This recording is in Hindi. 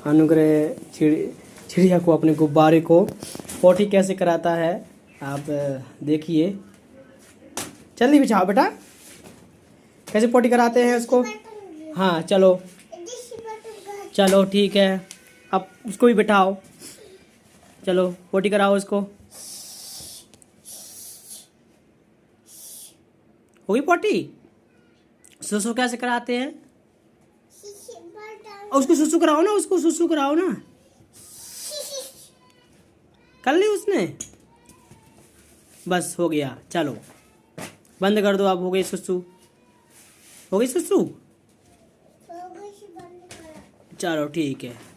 अनुग्रह चिड़िया को, अपने गुब्बारे को पोटी कैसे कराता है आप देखिए। जल्दी बिछाओ बेटा, कैसे पोटी कराते हैं उसको। हाँ चलो चलो ठीक है, अब उसको भी बिठाओ, चलो पोटी कराओ उसको। हो गई पोटी। सुसु कैसे कराते हैं, उसको सुसु कराओ ना, उसको सुसु कराओ ना। कर ली उसने, बस हो गया। चलो बंद कर दो अब, हो गई सुसु, हो गई सुसु। चलो ठीक है।